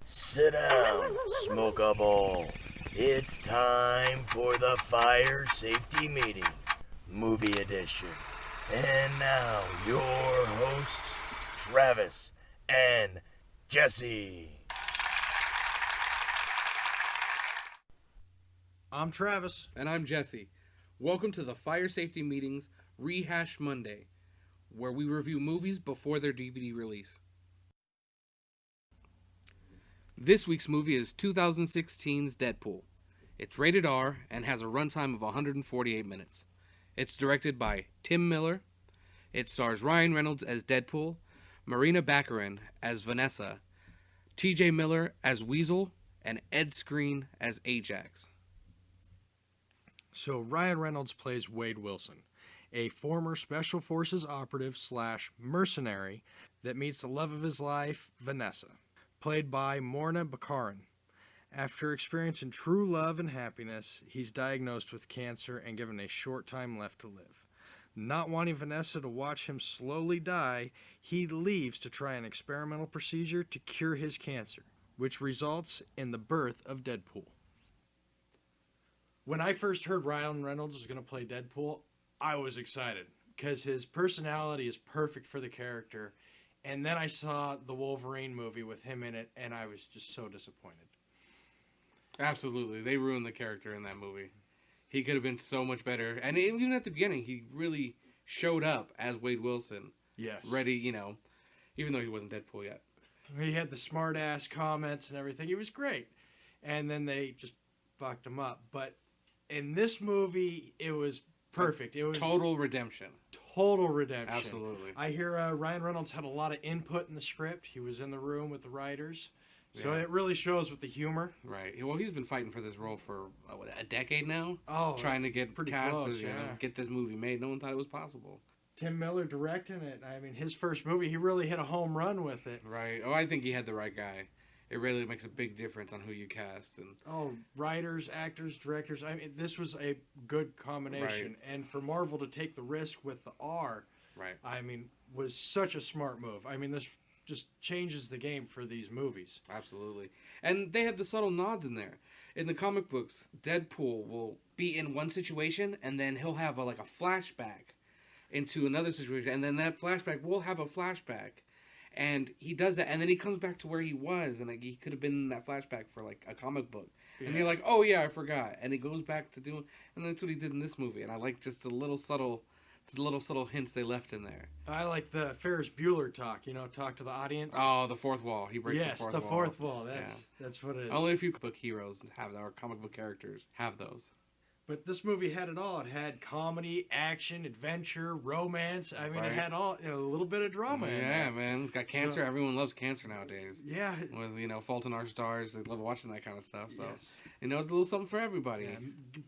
Sit down, smoke a bowl. It's time for the Fire Safety Meeting, Movie Edition. And now, your hosts, Travis and Jesse. I'm Travis. And I'm Jesse. Welcome to the Fire Safety Meetings Rehash Monday, where we review movies before their DVD release. This week's movie is 2016's Deadpool. It's rated R and has a runtime of 148 minutes. It's directed by Tim Miller. It stars Ryan Reynolds as Deadpool, Marina Baccarin as Vanessa, TJ Miller as Weasel, and Ed Skrein as Ajax. So Ryan Reynolds plays Wade Wilson, a former Special Forces operative / mercenary that meets the love of his life, Vanessa, played by Morna Baccarin. After experiencing true love and happiness, he's diagnosed with cancer and given a short time left to live. Not wanting Vanessa to watch him slowly die, he leaves to try an experimental procedure to cure his cancer, which results in the birth of Deadpool. When I first heard Ryan Reynolds was going to play Deadpool, I was excited because his personality is perfect for the character. And then I saw the Wolverine movie with him in it, and I was just so disappointed. Absolutely. They ruined the character in that movie. He could have been so much better. And even at the beginning, he really showed up as Wade Wilson. Yes. Ready, even though he wasn't Deadpool yet. He had the smart-ass comments and everything. He was great. And then they just fucked him up. But in this movie, it was perfect. It was total redemption. Total redemption. Absolutely. I hear Ryan Reynolds had a lot of input in the script. He was in the room with the writers. So it really shows with the humor. Right. Well, he's been fighting for this role for a decade now. Oh, trying to get cast close, as get this movie made. No one thought it was possible. Tim Miller directing it. I mean, his first movie, he really hit a home run with it. Right. Oh, I think he had the right guy. It really makes a big difference on who you cast. And writers, actors, directors. I mean, this was a good combination. Right. And for Marvel to take the risk with the R, right. I mean, was such a smart move. I mean, this just changes the game for these movies. Absolutely. And they had the subtle nods in there. In the comic books, Deadpool will be in one situation, and then he'll have a flashback into another situation, and then that flashback will have a flashback. And he does that, and then he comes back to where he was, and he could have been in that flashback for a comic book. Yeah. And you're like, oh yeah, I forgot. And he goes back to doing, and that's what he did in this movie. And I like just the little subtle hints they left in there. I like the Ferris Bueller talk. Talk to the audience. Oh, the fourth wall. He breaks the fourth wall. Yes, the fourth wall. That's what it is. Only a few comic book heroes have that, or comic book characters have those. But this movie had it all. It had comedy, action, adventure, romance. I mean, It had all a little bit of drama. Yeah, man. It's got cancer. So, everyone loves cancer nowadays. Yeah. With Fault in Our Stars, they love watching that kind of stuff. So, yes. It's a little something for everybody. Yeah,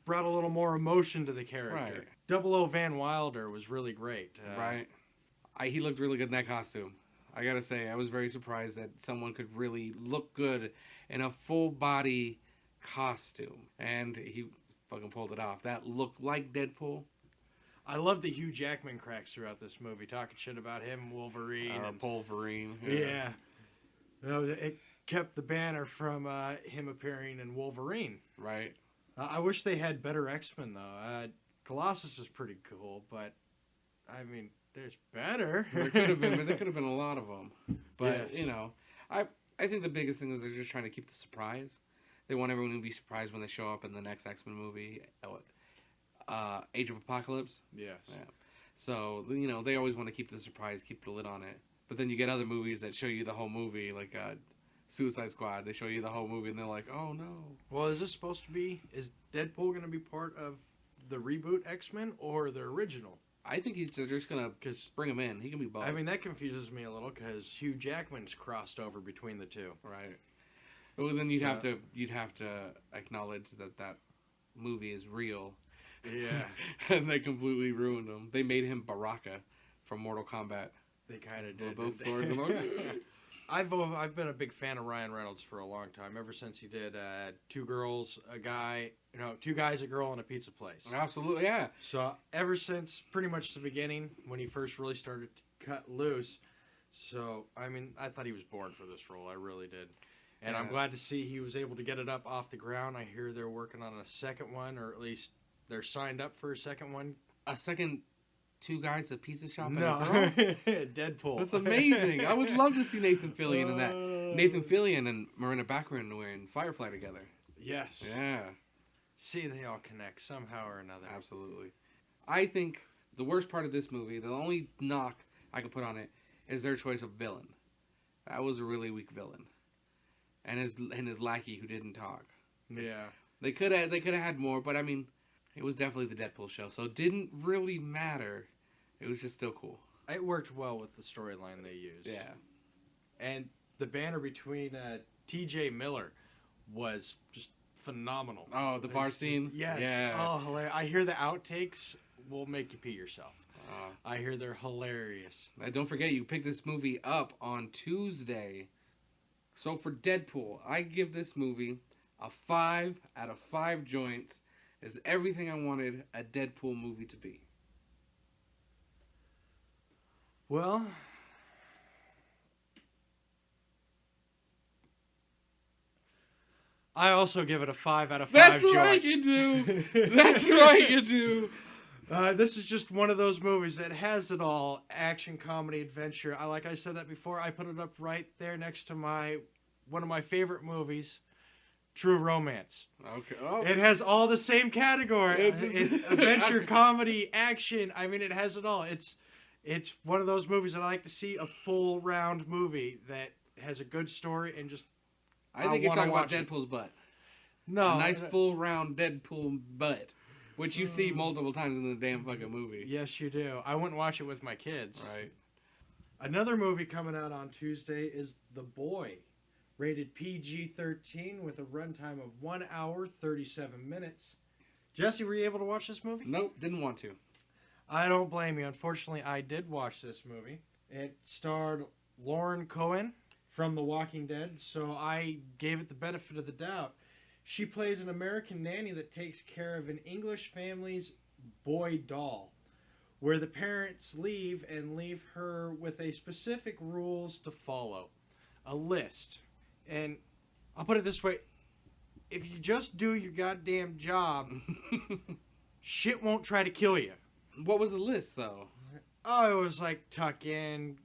brought a little more emotion to the character. Right. 00 Van Wilder was really great. Right. He looked really good in that costume. I gotta say, I was very surprised that someone could really look good in a full body costume, and he fucking pulled it off. That looked like Deadpool. I love the Hugh Jackman cracks throughout this movie, talking shit about him, Wolverine. And Wolverine. Yeah. It kept the banner from him appearing in Wolverine. Right. I wish they had better X-Men, though. Colossus is pretty cool, but, I mean, there's better. There could have been, but there could have been a lot of them. But, yes. I think the biggest thing is they're just trying to keep the surprise. They want everyone to be surprised when they show up in the next X-Men movie, Age of Apocalypse. Yes. Yeah. So, they always want to keep the surprise, keep the lid on it. But then you get other movies that show you the whole movie, like Suicide Squad. They show you the whole movie, and they're like, oh, no. Well, is Deadpool going to be part of the reboot X-Men or the original? I think they're just going to bring him in. He can be both. I mean, that confuses me a little because Hugh Jackman's crossed over between the two. Right. Well, then you'd have to acknowledge that movie is real. Yeah. And they completely ruined him. They made him Baraka from Mortal Kombat. They kind of did. Those swords and all. I've been a big fan of Ryan Reynolds for a long time. Ever since he did Two Girls, a Guy, Two Guys, a Girl, and a Pizza Place. Absolutely, yeah. So ever since pretty much the beginning when he first really started to cut loose. So I mean, I thought he was born for this role. I really did. And I'm Yeah. glad to see he was able to get it up off the ground. I hear they're working on a second one, or at least they're signed up for a second one. A second two guys, a pizza shop, and No, a girl? Deadpool. That's amazing. I would love to see Nathan Fillion in that. Nathan Fillion and Marina Baccarin were in Firefly together. Yes. Yeah, See, they all connect somehow or another. absolutely. I think the worst part of this movie, the only knock I could put on it, is their choice of villain. That was a really weak villain, and his lackey who didn't talk. Yeah. They could have had more, but I mean, it was definitely the Deadpool show, so it didn't really matter. It was just still cool. It worked well with the storyline they used. Yeah. And the banner between T.J. Miller was just phenomenal. Oh, the bar scene? Yes. Yeah. Oh, hilarious. I hear the outtakes will make you pee yourself. Uh, I hear they're hilarious. And don't forget, you picked this movie up on Tuesday. So for Deadpool, I give this movie a 5 out of 5 joints. It's everything I wanted a Deadpool movie to be. Well, I also give it a 5 out of 5 That's joints. right, you do. That's right, you do. This is just one of those movies that has it all: action, comedy, adventure. Like I said that before, I put it up right there next to one of my favorite movies, True Romance. Okay. Oh, It has all the same category: It's- adventure, comedy, action. I mean, it has it all. It's one of those movies that I like to see, a full round movie that has a good story and just I think you're wanna talking about watch it. Deadpool's butt. no A nice full round Deadpool butt, which you see multiple times in the damn fucking movie. Yes, you do. I wouldn't watch it with my kids. Right. Another movie coming out on Tuesday is The Boy, rated PG-13 with a runtime of 1 hour 37 minutes. Jesse, were you able to watch this movie? Nope, didn't want to. I don't blame you. Unfortunately, I did watch this movie. It starred Lauren Cohen from The Walking Dead, so I gave it the benefit of the doubt. She plays an American nanny that takes care of an English family's boy doll, where the parents leave and leave her with a specific rules to follow, a list. And I'll put it this way: if you just do your goddamn job, shit won't try to kill you. What was the list, though? Oh, it was like tuck in,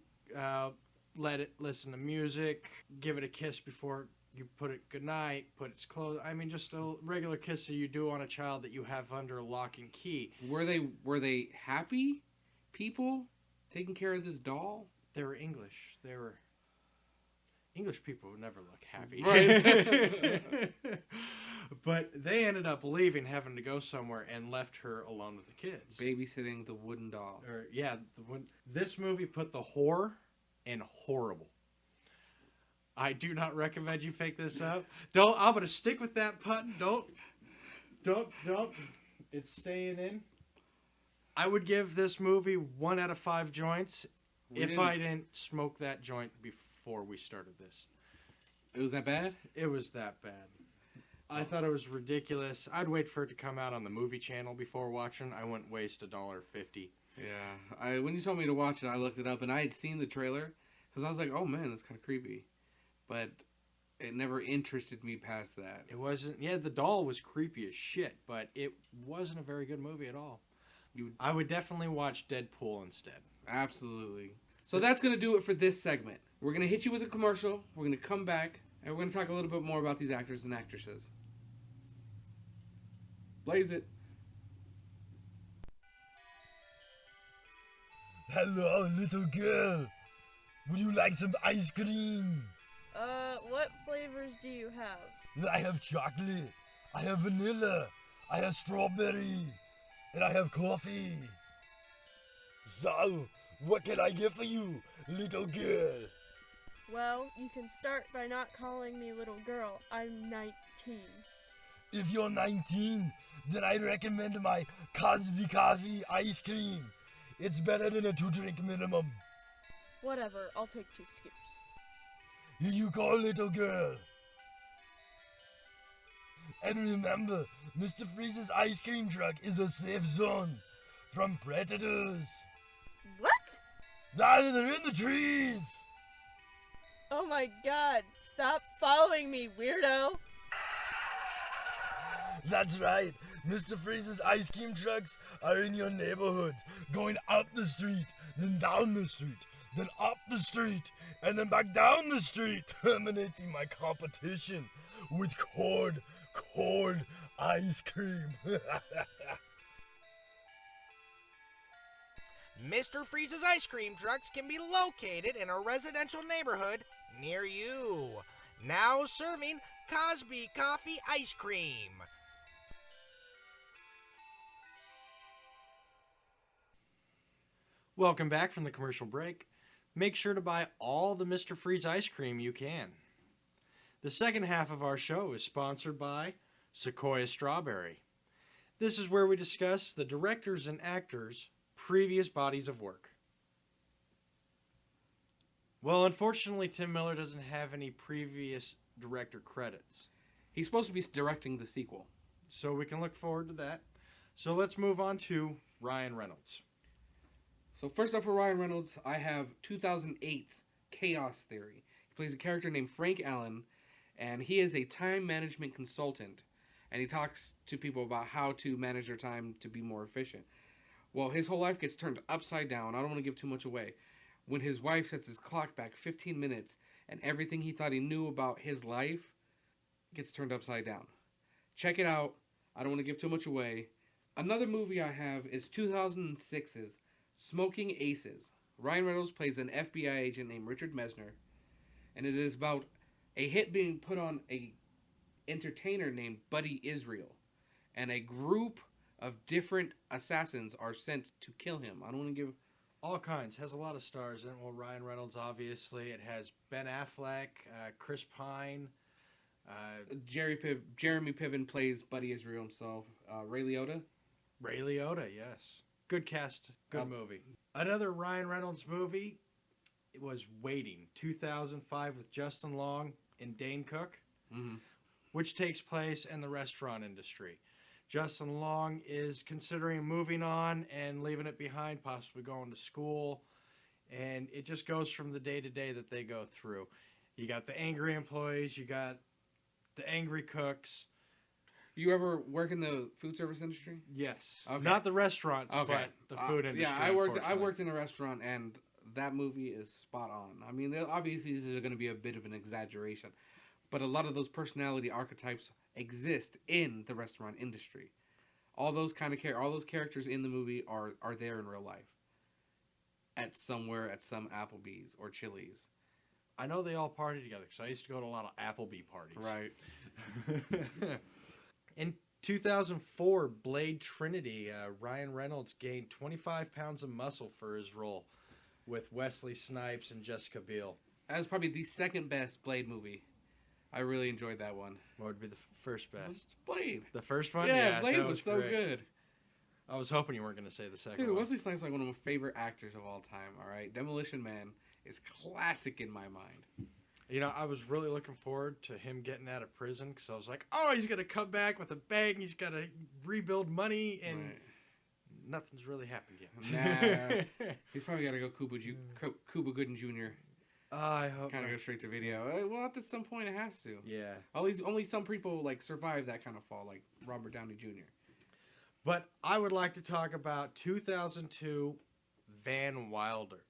listen to music, give it a kiss before you put it goodnight, put its clothes. I mean, just a regular kiss that you do on a child that you have under lock and key. Were they happy people taking care of this doll? They were English. English people would never look happy. Right. But they ended up leaving, having to go somewhere, and left her alone with the kids. Babysitting the wooden doll. This movie put the horror in horrible. I do not recommend you fake this up. I'm gonna stick with that button. Don't. It's staying in. I would give this movie 1 out of 5 joints if I didn't smoke that joint before we started this. It was that bad? It was that bad. I thought it was ridiculous. I'd wait for it to come out on the movie channel before watching. I wouldn't waste $1.50. Yeah. When you told me to watch it, I looked it up, and I had seen the trailer, because I was like, oh man, that's kind of creepy. But it never interested me past that. It wasn't. Yeah, the doll was creepy as shit, but it wasn't a very good movie at all. I would definitely watch Deadpool instead. Absolutely. So that's going to do it for this segment. We're going to hit you with a commercial. We're going to come back, and we're going to talk a little bit more about these actors and actresses. Blaze it. Hello, little girl. Would you like some ice cream? What flavors do you have? I have chocolate. I have vanilla. I have strawberry. And I have coffee. So, what can I get for you, little girl? Well, you can start by not calling me little girl. I'm 19. If you're 19, then I recommend my Cosby Coffee ice cream. It's better than a 2-drink minimum. Whatever, I'll take 2 scoops. Here you go, little girl. And remember, Mr. Freeze's ice cream truck is a safe zone from predators. What? Ah, they're in the trees. Oh my god, stop following calling me, weirdo. That's right. Mr. Freeze's ice cream trucks are in your neighborhoods, going up the street, then down the street, then up the street, and then back down the street, terminating my competition with cold ice cream. Mr. Freeze's ice cream trucks can be located in a residential neighborhood near you. Now serving Cosby Coffee ice cream. Welcome back from the commercial break. Make sure to buy all the Mr. Freeze ice cream you can. The second half of our show is sponsored by Sequoia Strawberry. This is where we discuss the directors and actors' previous bodies of work. Well, unfortunately, Tim Miller doesn't have any previous director credits, He's supposed to be directing the sequel. so we can look forward to that. So let's move on to Ryan Reynolds. So first up for Ryan Reynolds, I have 2008's Chaos Theory. He plays a character named Frank Allen, and he is a time management consultant, and he talks to people about how to manage their time to be more efficient. Well, his whole life gets turned upside down. I don't want to give too much away. When his wife sets his clock back 15 minutes, and everything he thought he knew about his life gets turned upside down. Check it out. I don't want to give too much away. Another movie I have is 2006's Smoking Aces. Ryan Reynolds plays an FBI agent named Richard Messner, and it is about a hit being put on a entertainer named Buddy Israel, and a group of different assassins are sent to kill him. I don't want to give... All kinds. Has a lot of stars in it. Well, Ryan Reynolds, obviously. It has Ben Affleck, Chris Pine. Jeremy Piven plays Buddy Israel himself. Ray Liotta. Ray Liotta, yes. Good cast. Good movie. Another Ryan Reynolds movie, it was Waiting, 2005 with Justin Long and Dane Cook, which takes place in the restaurant industry. Justin Long is considering moving on and leaving it behind, possibly going to school, and it just goes from the day-to-day that they go through. You got the angry employees, you got the angry cooks. You ever work in the food service industry? Yes. Okay. Not the restaurants, Okay. but the food industry. Yeah, I worked in a restaurant, and that movie is spot on. I mean, obviously this is going to be a bit of an exaggeration, but a lot of those personality archetypes exist in the restaurant industry. All those characters in the movie are there in real life. At some Applebee's or Chili's. I know they all party together because I used to go to a lot of Applebee parties. Right. In 2004, Blade Trinity, Ryan Reynolds gained 25 pounds of muscle for his role with Wesley Snipes and Jessica Biel. That was probably the second best Blade movie. I really enjoyed that one. What would be the first best? Blade. The first one? Yeah, Blade that was so great. good. I was hoping you weren't going to say the second Dude, one. Wesley Snipes is like one of my favorite actors of all time, alright? Demolition Man is classic in my mind. You know, I was really looking forward to him getting out of prison because I was like, oh, he's going to come back with a bang. He's got to rebuild money, and nothing's really happened yet. Nah. He's probably got to go Cuba Gooding Jr. I hope Kind of go straight to video. Well, at some point it has to. Yeah. Only some people like survive that kind of fall, like Robert Downey Jr. But I would like to talk about 2002 Van Wilder.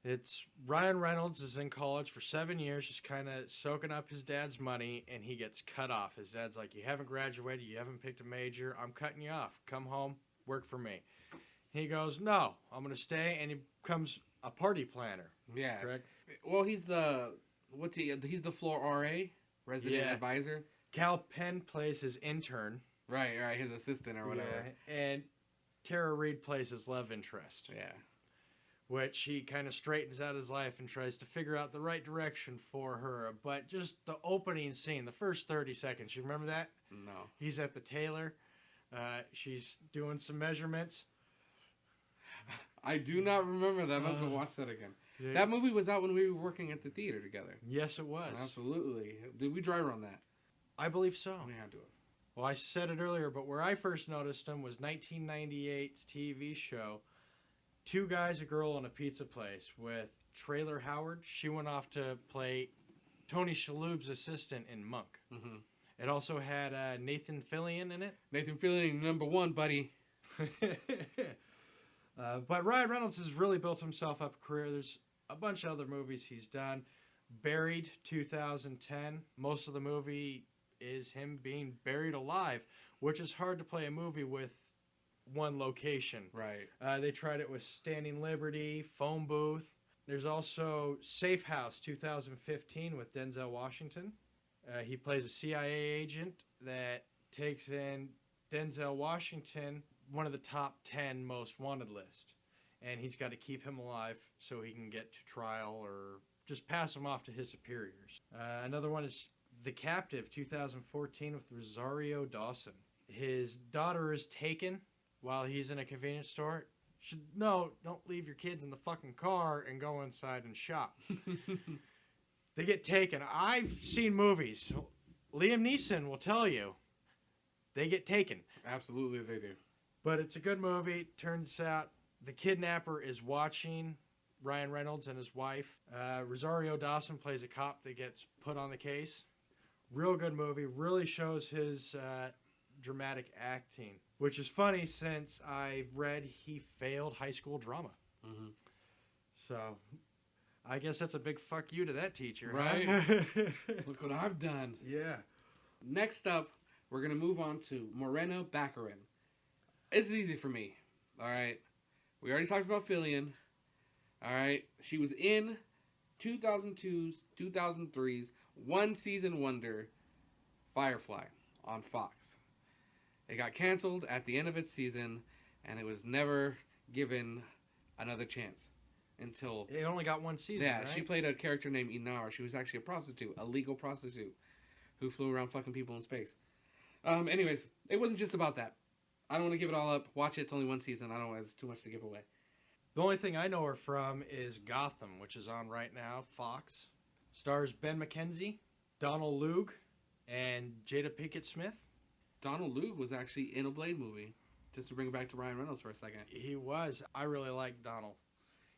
It's Ryan Reynolds is in college for 7 years, just kind of soaking up his dad's money, and he gets cut off. His dad's like, you haven't graduated, you haven't picked a major, I'm cutting you off. Come home, work for me. He goes, no, I'm going to stay, and he becomes a party planner. Yeah. Correct? Well, he's the floor RA, resident advisor. Cal Penn plays his intern. Right, his assistant or whatever. Yeah, and Tara Reid plays his love interest. Yeah. Which he kind of straightens out his life and tries to figure out the right direction for her. But just the opening scene, the first 30 seconds, you remember that? No. He's at the tailor. She's doing some measurements. I do not remember that. I'm about to watch that again. Yeah. That movie was out when we were working at the theater together. Yes, it was. Absolutely. Did we dry run that? I believe so. We had to have. Well, I said it earlier, but where I first noticed him was 1998's TV show, Two Guys, a Girl, and a Pizza Place with Trailer Howard. She went off to play Tony Shalhoub's assistant in Monk. Mm-hmm. It also had Nathan Fillion in it. Nathan Fillion, number one, buddy. But Ryan Reynolds has really built himself up a career. There's a bunch of other movies he's done. Buried, 2010. Most of the movie is him being buried alive, which is hard to play a movie with one location. Right. They tried it with Standing Liberty, Phone Booth. There's also Safe House, 2015, with Denzel Washington. He plays a CIA agent that takes in Denzel Washington, one of the top 10 most wanted list. And he's got to keep him alive so he can get to trial or just pass him off to his superiors. Another one is The Captive, 2014, with Rosario Dawson. His daughter is taken while he's in a convenience store. Don't leave your kids in the fucking car and go inside and shop. They get taken. I've seen movies. Liam Neeson will tell you. They get taken. Absolutely, they do. But it's a good movie. Turns out the kidnapper is watching Ryan Reynolds and his wife. Rosario Dawson plays a cop that gets put on the case. Real good movie. Really shows his dramatic acting, which is funny since I've read he failed high school drama. Mm-hmm. So I guess that's a big fuck you to that teacher, right? Huh? Look what I've done. Yeah. Next up, we're going to move on to Morena Baccarin. This is easy for me. All right. We already talked about Fillion. All right. She was in 2002's, 2003's one season wonder, Firefly, on Fox. It got canceled at the end of its season, and it was never given another chance until... It only got one season, Yeah, right? she played a character named Inara. She was actually a prostitute, a legal prostitute, who flew around fucking people in space. Anyways, it wasn't just about that. I don't want to give it all up. Watch it. It's only one season. I don't want it's too much to give away. The only thing I know her from is Gotham, which is on right now, Fox. Stars Ben McKenzie, Donald Logue, and Jada Pinkett Smith. Donald Logue was actually in a Blade movie. Just to bring it back to Ryan Reynolds for a second. He was. I really like Donald.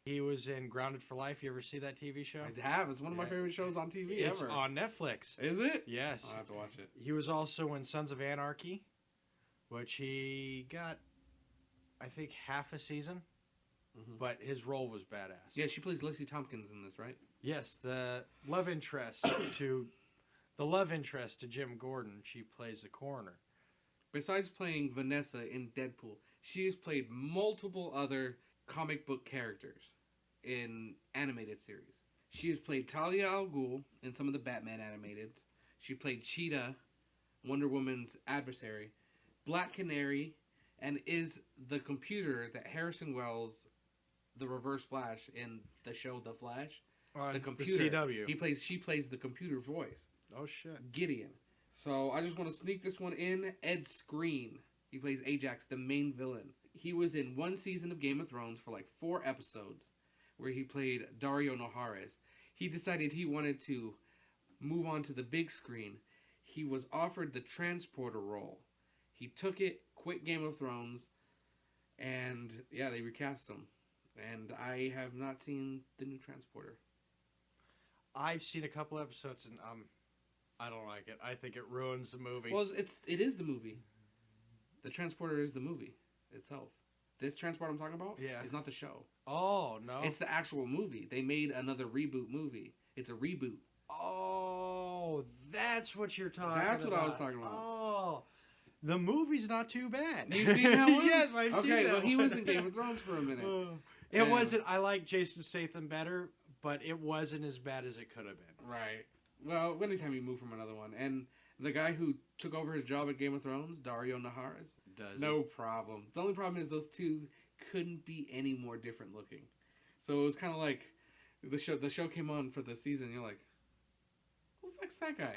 He was in Grounded for Life. You ever see that TV show? I have. It's one of my favorite shows on TV It's ever. on Netflix. Is it? Yes. I'll have to watch it. He was also in Sons of Anarchy, which he got, I think, half a season. Mm-hmm. But his role was badass. Yeah, she plays Lacey Tompkins in this, right? Yes, the love interest to Jim Gordon. She plays the coroner. Besides playing Vanessa in Deadpool, she has played multiple other comic book characters in animated series. She has played Talia al Ghul in some of the Batman animateds. She played Cheetah, Wonder Woman's adversary, Black Canary, and is the computer that Harrison Wells, the Reverse Flash in the show The Flash, the computer. The CW. She plays the computer voice. Oh shit. Gideon. So I just want to sneak this one in. Ed Skrein. He plays Ajax, the main villain. He was in one season of Game of Thrones for like 4 episodes where he played Dario Naharis. He decided he wanted to move on to the big screen. He was offered the transporter role. He took it, quit Game of Thrones, and yeah, they recast him. And I have not seen the new transporter. I've seen a couple episodes and I don't like it. I think it ruins the movie. Well, it is the movie. The transporter is the movie itself. This transport I'm talking about is not the show. Oh, no. It's the actual movie. They made another reboot movie. It's a reboot. Oh, that's what you're talking about. That's what I was talking about. Oh, the movie's not too bad. You've seen that one? Yes, I've seen that Okay, well, he one. was in Game of Thrones for a minute. It And- wasn't, I like Jason Statham better, but it wasn't as bad as it could have been. Right. Well, anytime you move from another one. And the guy who took over his job at Game of Thrones, Dario Naharis, no problem. The only problem is those two couldn't be any more different looking. So it was kind of like the show came on for the season. You're like, who the fuck's that guy?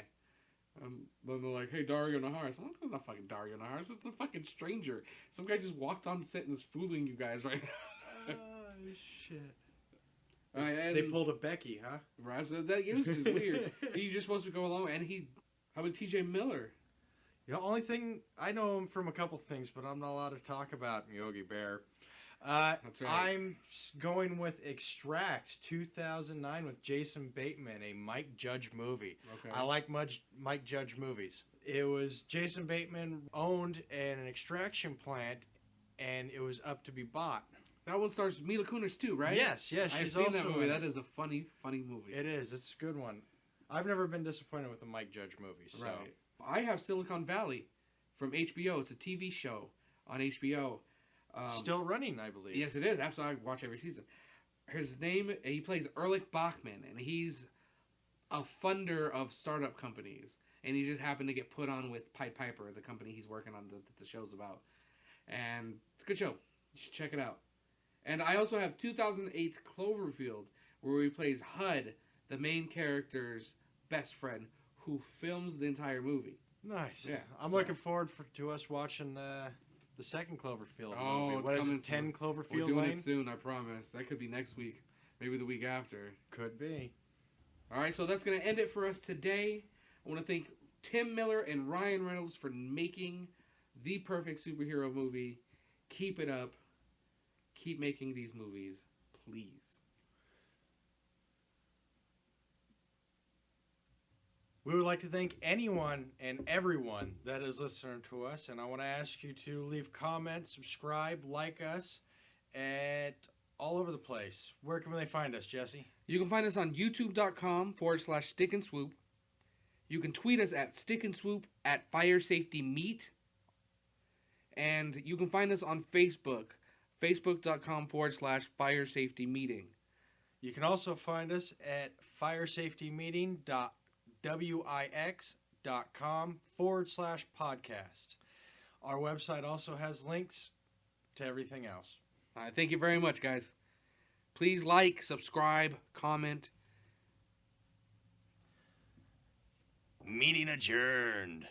Then they're like, hey, Dario Naharis. I'm like, it's not fucking Dario Naharis. It's a fucking stranger. Some guy just walked on set and is fooling you guys right now. Oh, shit. They pulled a Becky, huh? Right, so it was just weird. He's just supposed to go along, and how about T.J. Miller? The only thing, I know him from a couple things, but I'm not allowed to talk about Yogi Bear. That's right. I'm going with Extract 2009 with Jason Bateman, a Mike Judge movie. Okay. I like Mike Judge movies. It was Jason Bateman owned an extraction plant, and it was up to be bought. That one stars Mila Kunis too, right? Yes, I've she's seen also that movie. in That it. is a funny movie. It is. It's a good one. I've never been disappointed with a Mike Judge movie. So. Right. I have Silicon Valley from HBO. It's a TV show on HBO. Still running, I believe. Yes, it is. Absolutely. I watch every season. His name, he plays Ehrlich Bachman, and he's a funder of startup companies. And he just happened to get put on with Pied Piper, the company he's working on that the show's about. And it's a good show. You should check it out. And I also have 2008's Cloverfield, where he plays HUD, the main character's best friend, who films the entire movie. Nice. Yeah, I'm so- looking forward to us watching the second Cloverfield Oh, movie. it's What is coming it, 10 Cloverfield We're doing Lane? it soon, I promise. That could be next week. Maybe the week after. Could be. All right, so that's going to end it for us today. I want to thank Tim Miller and Ryan Reynolds for making the perfect superhero movie. Keep it up. Keep making these movies, please. We would like to thank anyone and everyone that is listening to us, and I want to ask you to leave comments, subscribe, like us at all over the place. Where can they find us, Jesse? You can find us on youtube.com/stick and swoop. You can tweet us at stick and swoop at fire safety meet. And you can find us on Facebook, facebook.com/fire safety meeting. You can also find us at firesafetymeeting.wix.com/podcast. Our website also has links to everything else. Thank you very much, guys. Please like, subscribe, comment. Meeting adjourned.